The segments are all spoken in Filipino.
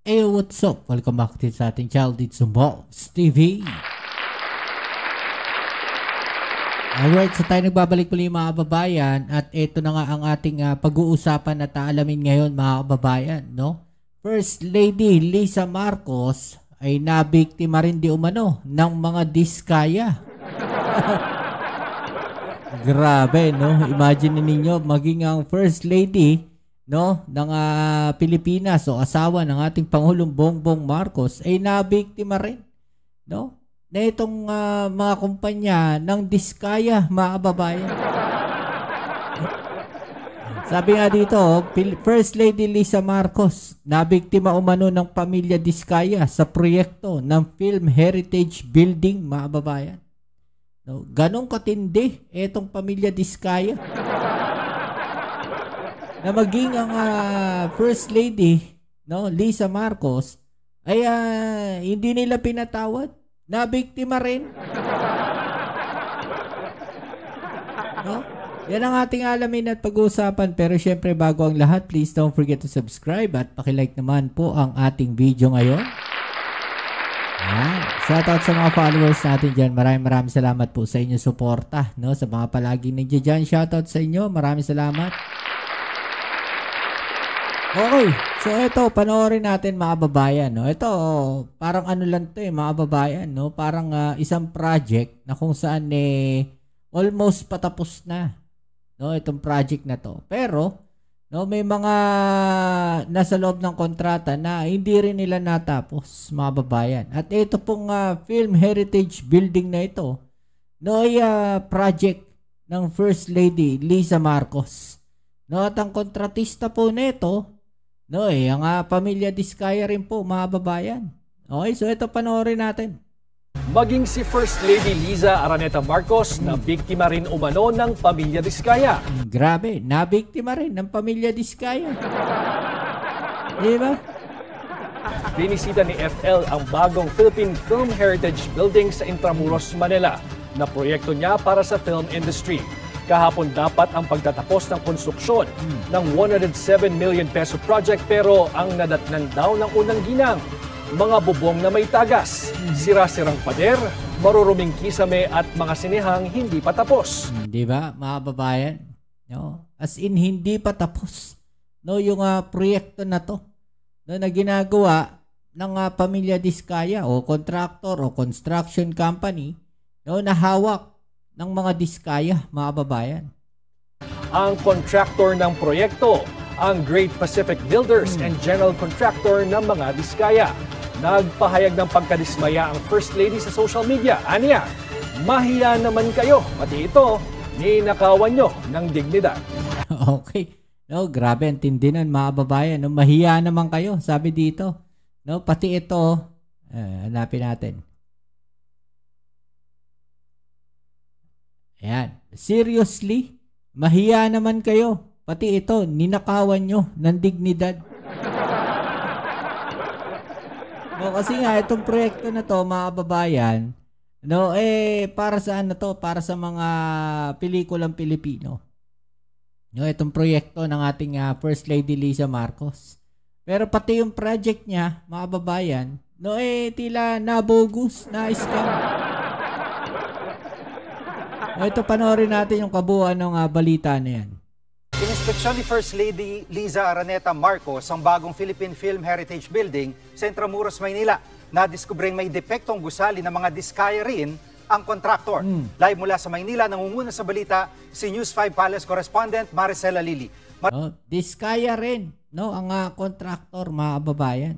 Hey, what's up? Welcome back to sa ating channel dito sa Mobs TV. Alright, so tayo nagbabalik muli mga kababayan at ito na nga ang ating pag-uusapan at aalamin ngayon mga kababayan, no? First Lady Liza Marcos ay nabiktima rin di umano ng mga diskaya. Grabe, no? Imagine ninyo maging ang First Lady, no, ng Pilipinas o asawa ng ating Pangulong Bongbong Marcos ay nabiktima rin, no, na itong mga kumpanya ng diskaya mga kababayan. Sabi nga dito, First Lady Liza Marcos nabiktima umano ng pamilya diskaya sa proyekto ng Film Heritage Building mga kababayan, no, ganong katindi itong pamilya diskaya na maging ang First Lady, no, Liza Marcos ay hindi nila pinatawad, nabiktima rin. No? Yan ang ating alamin at pag-uusapan, pero syempre bago ang lahat, please don't forget to subscribe at paki-like naman po ang ating video ngayon. Shoutout sa mga followers natin dyan. Maraming salamat po sa inyong suporta, no? Sa mga palaging nandiyan dyan, shoutout sa inyo. Maraming salamat. Okay, so ito, panoorin natin mga kababayan, no? Ito, parang ano lang to mga kababayan, no? Parang isang project na kung saan almost patapos na, no? Itong project na to. Pero, no, may mga nasa loob ng kontrata na hindi rin nila natapos, mga kababayan. At ito pong Film Heritage Building na ito, no, ay project ng First Lady Liza Marcos. No, at ang kontratista po nito, no, ang pamilya diskaya rin po mga kababayan. Okay, so ito panoorin natin. Maging si First Lady Liza Araneta Marcos na biktima rin umano ng pamilya diskaya. Grabe, nabiktima rin ng pamilya diskaya. Diba? Binisita ni FL ang bagong Philippine Film Heritage Building sa Intramuros, Manila na proyekto niya para sa film industry. Kahapon dapat ang pagtatapos ng konstruksyon ng 107 million peso project, pero ang nadatnan daw ng unang ginang, mga bubong na may tagas, sira-sirang pader, maruruming kisame at mga sinihang hindi pa tapos. Di ba, mga babayan? No? As in, hindi pa tapos, no, yung proyekto na to, no, na ginagawa ng pamilya diskaya o contractor o construction company, no, na hawak ng mga diskaya, mga babayan. Ang contractor ng proyekto, ang Great Pacific Builders and General Contractor ng mga diskaya. Nagpahayag ng pagkadismaya ang First Lady sa social media. Aniya, mahiya naman kayo. Pati ito, ninakawan nyo ng dignidad. Okay. No, grabe ang tindi nun, mga babayan. No, mahiya naman kayo, sabi dito. No, pati ito, hanapin natin. Ayan. Seriously? Mahiya naman kayo. Pati ito, ninakawan nyo ng dignidad. No, kasi nga, itong proyekto na to, mga kababayan, no, para saan na to? Para sa mga pelikulang Pilipino. No, itong proyekto ng ating First Lady Liza Marcos. Pero pati yung project niya, mga kababayan, no, tila nabogus, na-scam. Ito, panoorin natin yung kabuuan ng balita na yan. Ininspeksyon ni First Lady Liza Araneta Marcos ang bagong Philippine Film Heritage Building sa Intramuros, Maynila. Nadiskubreng may depektong gusali ng mga diskaya rin ang kontraktor. Live mula sa Maynila, nangunguna sa balita si News 5 Palace correspondent Maricela Lili. Diskaya rin, no, ang kontraktor, mga kababayan.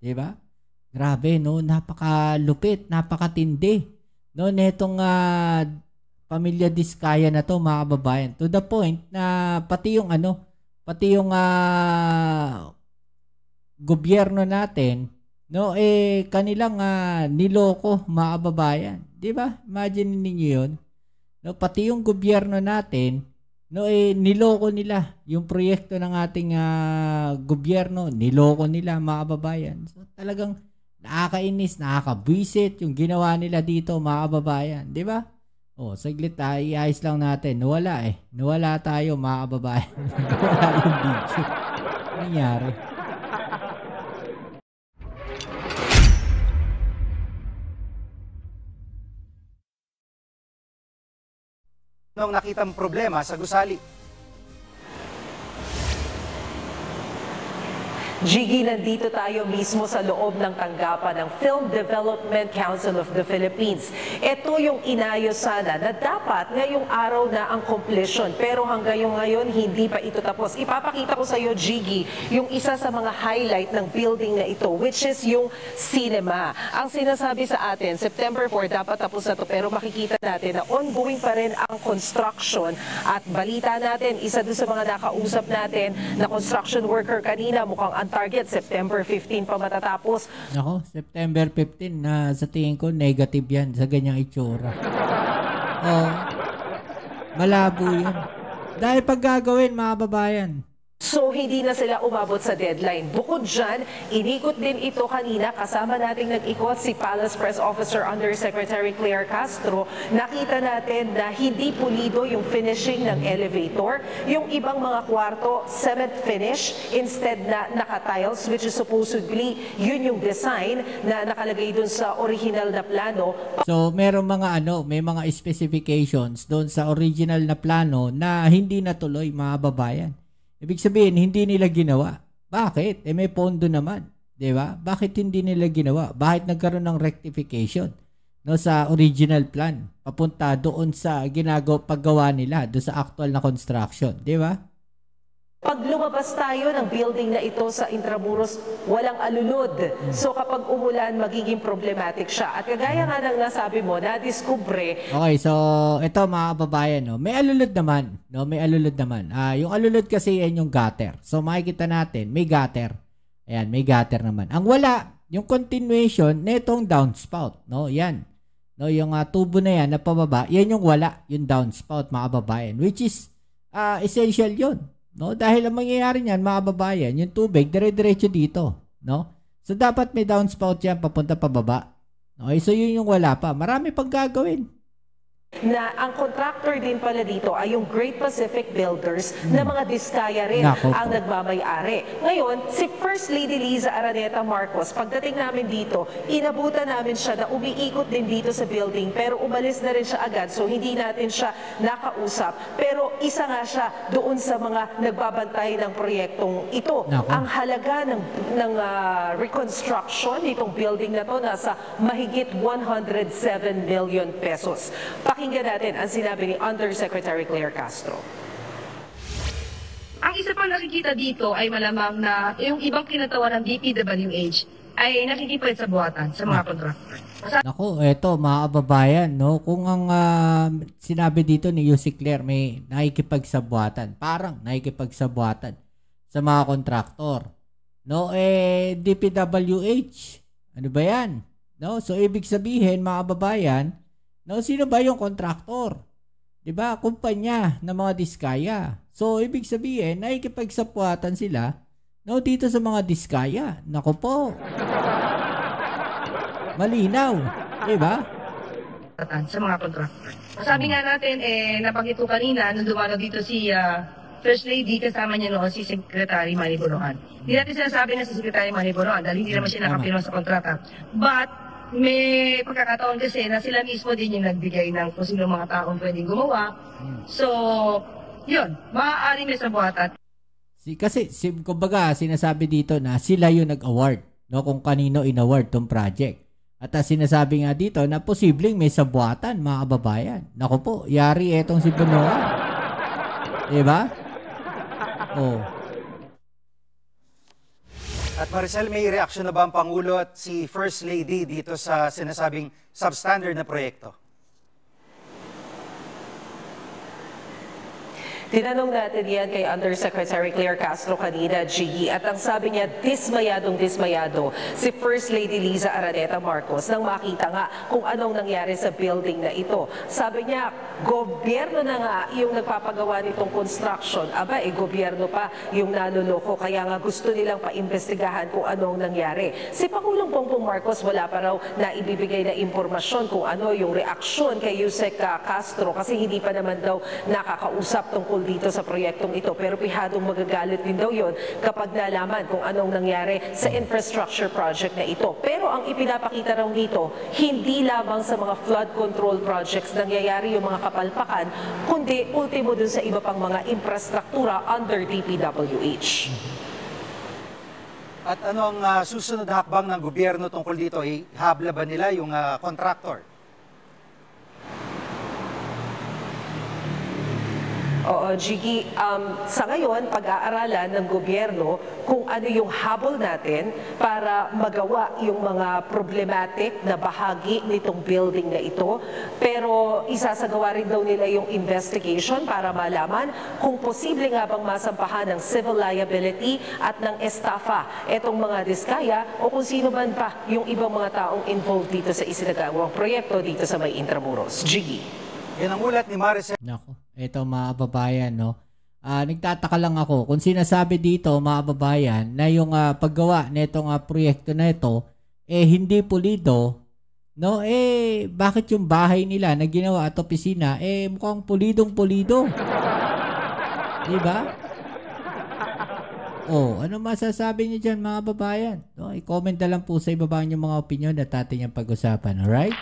Diba? Grabe, no, napakalupit, napakatindi, no, netong pamilya diskaya na to, mga kababayan. To the point na pati yung gobyerno natin, no, kanilang niloko, mga kababayan. 'Di ba? Imagine niyo 'yon. No, pati yung gobyerno natin, no, niloko nila yung proyekto ng ating gobyerno, niloko nila, mga kababayan. So talagang nakakainis, nakakabwisit yung ginawa nila dito, mga kababayan, 'di ba? Saglit iayos lang natin. Nawala tayo, mga kababayan. Nawala yung video. Nangyari. Anong nakitang problema sa gusali? Jiggy, nandito tayo mismo sa loob ng tanggapan ng Film Development Council of the Philippines. Ito yung inayos sana na dapat ngayong araw na ang completion. Pero hanggang ngayon, hindi pa ito tapos. Ipapakita ko sa iyo, Jiggy, yung isa sa mga highlight ng building na ito, which is yung cinema. Ang sinasabi sa atin, September 4, dapat tapos na ito. Pero makikita natin na ongoing pa rin ang construction. At balita natin, isa doon sa mga nakausap natin na construction worker kanina, mukhang target, September 15 pa matatapos. Ako, September 15 na sa tingin ko negative yan sa ganyang itsura. Oh, malabo yan. Dahil pag gagawin, mga babayan, So, hindi na sila umabot sa deadline. Bukod dyan, inikot din ito kanina. Kasama nating nag-ikot si Palace Press Officer Undersecretary Claire Castro. Nakita natin na hindi pulido yung finishing ng elevator. Yung ibang mga kwarto, cement finish instead na naka-tiles, which is supposedly yun yung design na nakalagay dun sa original na plano. so merong mga may mga specifications doon sa original na plano na hindi natuloy, mga babayan. Ibig sabihin, hindi nila ginawa. Bakit? May pondo naman. Di ba? Bakit hindi nila ginawa? Bakit nagkaroon ng rectification sa original plan? Papunta doon sa paggawa nila, doon sa actual na construction. Di ba? Pag lumabas tayo ng building na ito sa Intramuros, walang alulod. So kapag umulan, magiging problematic siya. At kagaya nga ng nasabi mo, nadiskubre. Okay, so ito mga kababayan, may alulod naman. May alulod naman. Yung alulod kasi yan yung gutter. So makikita natin, may gutter. Ayan, may gutter naman. Ang wala, yung continuation netong downspout. Yan. Yung tubo na yan na pababa, yan yung wala, yung downspout, mga kababayan. Which is essential yun. Dahil ang mangyayari niyan, mga babayan, yung tubig, dire-diretso dito. So, dapat may downspout yan, papunta pababa. Okay, so yun yung wala pa. Marami pang gagawin. Na ang contractor din pala dito ay yung Great Pacific Builders na mga diskaya rin ang nagmamay-ari. Ngayon, si First Lady Liza Araneta Marcos, pagdating namin dito, inabutan namin siya na umiikot din dito sa building pero umalis na rin siya agad so hindi natin siya nakausap. Pero isa nga siya doon sa mga nagbabantay ng proyektong ito. Ang halaga ng reconstruction nitong building na to nasa mahigit 107 million pesos. Pakinggan natin ang sinabi ni Undersecretary Claire Castro. Ang isa pang nakikita dito ay malamang na yung ibang kinatawa ng DPWH ay nakikipit sa buhatan sa mga kontraktor. Naku, eto mga kababayan, kung ang sinabi dito ni Yussi Claire may nakikipagsabuatan, parang nakikipagsabuatan sa mga kontraktor. DPWH, ano ba yan? So ibig sabihin mga kababayan, sino ba yung kontraktor? 'Di ba? Kumpanya ng mga diskaya. So, ibig sabihin, nakikipagsapuatan sila dito sa mga diskaya. Nako po. Malinaw. 'Di ba? Sa mga kontraktor. Sabi nga natin, nabanggit ko kanina, nung dumalo dito si First Lady, kasama niya noon si Secretary Manny Bonoan. Hindi natin sinasabi na si Secretary Manny Bonoan dahil hindi naman siya nakapirma sa kontrata. But, may pagkakataon kasi na sila mismo din yung nagbigay ng kung sino mga taong pwedeng gumawa. So, yun, maaari may sabuatan. Kasi, kumbaga, sinasabi dito na sila yung nag-award, kung kanino in-award tong project. At sinasabi nga dito na posibleng may sabuatan, mga kababayan. Naku po, yari etong si Bonoan. Diba? Oh. At Maricel, may reaksyon na ba ang Pangulo at si First Lady dito sa sinasabing substandard na proyekto? Tinanong natin yan kay Undersecretary Claire Castro kanina, Gigi, at ang sabi niya, dismayadong dismayado si First Lady Liza Araneta Marcos nang makita nga kung anong nangyari sa building na ito. Sabi niya, gobyerno na nga yung nagpapagawa nitong construction. Aba, gobyerno pa yung naluloko, kaya nga gusto nilang paimbestigahan kung anong nangyari. Si Pangulong Bongbong Marcos wala pa raw na ibibigay na impormasyon kung ano yung reaksyon kay Yusek Castro kasi hindi pa naman daw nakakausap tungkol habol dito sa proyektong ito. Pero pihadong magagalit din daw yun kapag nalaman kung anong nangyari sa infrastructure project na ito. Pero ang ipinapakita raw dito, hindi lamang sa mga flood control projects nangyayari yung mga kapalpakan, kundi ultimo dun sa iba pang mga infrastruktura under DPWH. At ano ang susunod na hakbang ng gobyerno tungkol dito? Ihabla ba nila yung contractor? Oo, Jiggy, sa ngayon, pag-aaralan ng gobyerno kung ano yung habol natin para magawa yung mga problematic na bahagi nitong building na ito. Pero isasagawa rin daw nila yung investigation para malaman kung posible nga bang masampahan ng civil liability at ng estafa etong mga diskaya o kung sino man pa yung ibang mga taong involved dito sa isinagawang proyekto dito sa may Intramuros. Jiggy. Yan ang ulat ni Maricel. Nako, ito mga kababayan, no? Nagtataka lang ako kung sinasabi dito, mga kababayan, na yung paggawa nitong proyekto na ito, hindi pulido, no? Bakit yung bahay nila na ginawa at opisina, mukhang pulidong-pulido? Diba? Ano masasabi niyo dyan, mga kababayan? No? I-comment na lang po sa ibaba yung mga opinion at atin yung pag-usapan, alright?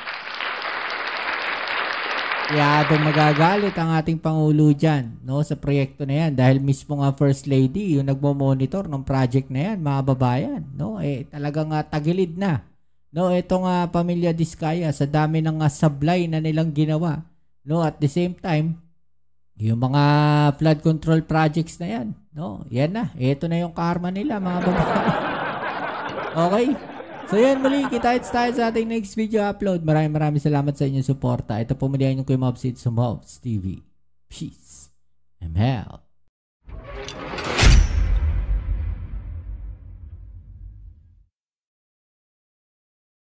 Kaya magagalit ang ating Pangulo dyan, no, sa proyekto na yan dahil mismo nga First Lady yung nagmo-monitor ng project na yan, mga babayan, no, talagang tagilid na, no, itong pamilya Diskaya sa dami ng sablay na nilang ginawa, no, at the same time yung mga flood control projects na yan, no, yan na, ito na yung karma nila, mga babayan. Okay. So yan, muli, kita-kits tayo sa ating next video upload. Maraming salamat sa inyong suporta. Ito po muli ang inyong Kuya Mobs sa Mobs TV. Peace and health.